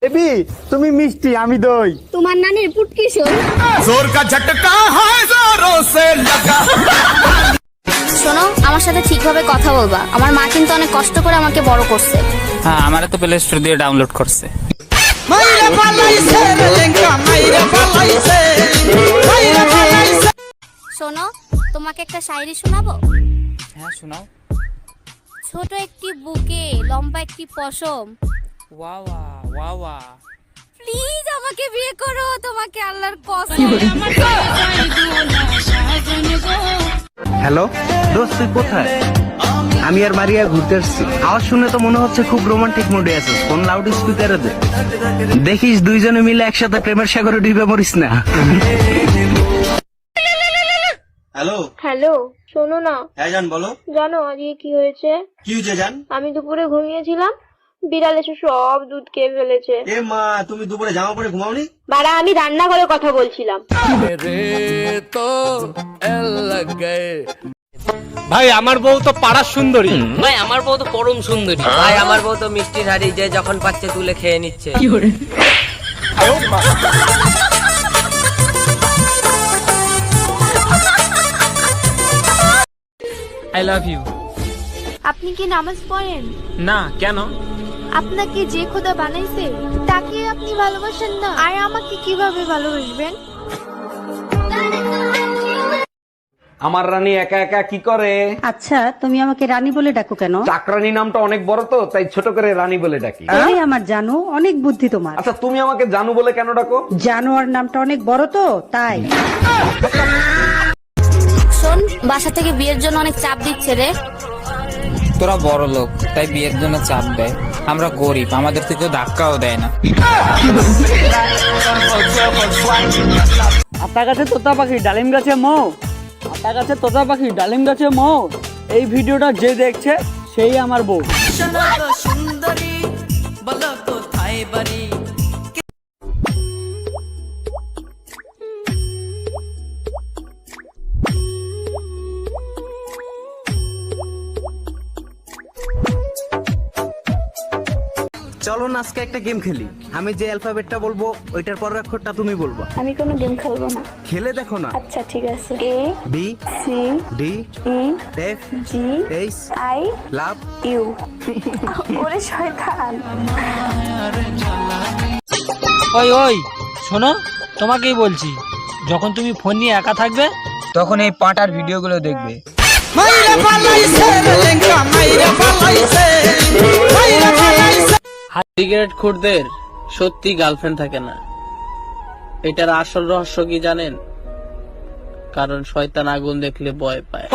Baby তুমি মিষ্টি আমি দই। তোমার নানির পুটকি শোন। जोर का झटका है जोरों से लगा। শোনো, আমার সাথে ঠিকভাবে কথা বলবা। আমার মা কিন্তু অনেক কষ্ট করে আমাকে বড় করছে। হ্যাঁ, আমারে তো প্লে স্টোর দিয়ে ডাউনলোড করছে। শোনো, তোমাকে একটা শায়রি শোনাবো। হ্যাঁ, শোনাও। ছোট একটি বুকে লম্বা একটি পশম, ওয়া ওয়া ওয়া ওয়া। প্লিজ আমাকে বিয়ে করো, তোমাকে আল্লাহর কসম। হ্যালো দোস্ত, তুই কোথায়? আমি আর মারিয়া ঘুরতে আসছি। আওয়াজ শুনে তো মনে হচ্ছে খুব রোমান্টিক মুডে আছিস। ফোন লাউড স্পিকারে দে। দেখিস দুইজনে মিলে একসাথে প্রেমের সাগরে ডুবে মরিস না। হ্যালো হ্যালো, শোনো না। হ্যাঁ জান বলো। জানো আজকে কি হয়েছে? কি হয়েছে জান? আমি দুপুরে ঘুমিয়েছিলাম, বিড়াল এসে সব দুধ খেয়ে ফেলেছে। এ মা, তুমি দুপুরে জামা পরে ঘুমাওনি? বাড়া, আমি রান্নাঘরে কথা বলছিলাম। ভাই আমার বউ তো পাড়ার সুন্দরী। ভাই আমার বউ তো পরম সুন্দরী। ভাই আমার বউ তো মিষ্টির হাড়ি যে যখন পাচ্ছে তুলে খেয়ে নিচ্ছে। I love you. আপনি কি নামাজ পড়েন? না, কেন? আপনাকে যে খোদা বানাইছে তাকে আপনি ভালোবাসেন না, আর আমাকে কিভাবে ভালোবাসবেন? আমার রানী একা একা কি করে? আচ্ছা, তুমি আমাকে রানী বলে ডাকো কেন? চাকরানী নামটা অনেক বড় তো, তাই ছোট করে রানী বলে ডাকি। তুমি আমার জানো, অনেক বুদ্ধি তোমার। আচ্ছা, তুমি আমাকে জানু বলে কেন ডাকো? জানোয়ার নামটা অনেক বড় তো, তাই। শোন, বাসা থেকে বিয়ের জন্য অনেক চাপ দিচ্ছে রে। তোরা বড় লোক, তাই বিয়ের জন্য চাপ দেয়। আমরা গরিব, আমাদের থেকে ধাক্কাও দেয় না। আপনার কাছে তোতা পাখি ডালিম গাছে মৌ, আপনার কাছে তোতা পাখি ডালিম গাছে মৌ। এই ভিডিওটা যে দেখছে সেই আমার বউ। সুন্দরী বলো কোথায় বাড়ি? চলো না আজকে একটা গেম খেলি। আমি যে অ্যালফাবেটটা বলবো ওইটার পরের অক্ষরটা তুমি বলবা। আমি কোনো গেম খেলবো না। খেলে দেখো না। আচ্ছা ঠিক আছে। A B C D E F G H I love you. ওরে শয়তান। ওই ওই শোনো, তোমাকেই বলছি, যখন তুমি ফোন নিয়ে একা থাকবে তখন এই পাটার ভিডিওগুলো দেখবে। সিগারেট খুরদের সত্যি গার্লফ্রেন্ড থাকে না। এটার আসল রহস্য কি জানেন? কারণ শয়তান আগুন দেখলে ভয় পায়।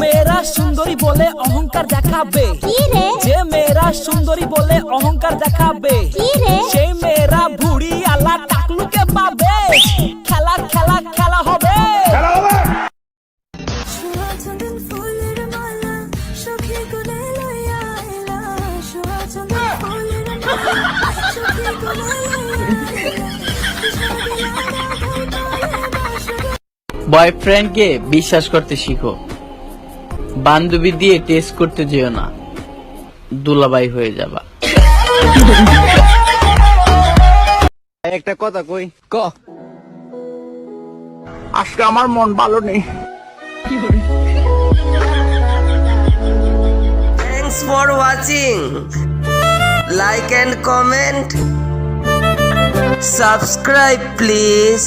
মেয়েরা সুন্দরী বলে অহংকার দেখাবে, যে মেয়েরা সুন্দরী বলে অহংকার দেখাবে, সেই মেয়েরা ভুড়ি আলা টাকলুকে পাবে। খেলা খেলা খেলা হবে। বয়ফ্রেন্ডকে বিশ্বাস করতে শিখো, বান্ধবী দিয়ে টেস্ট করতে যেও না, দুলাবাই হয়ে যাবা। একটা কথা কই। ক আজকে আমার মন ভালো নেই। Thanks for watching, like and comment, subscribe please.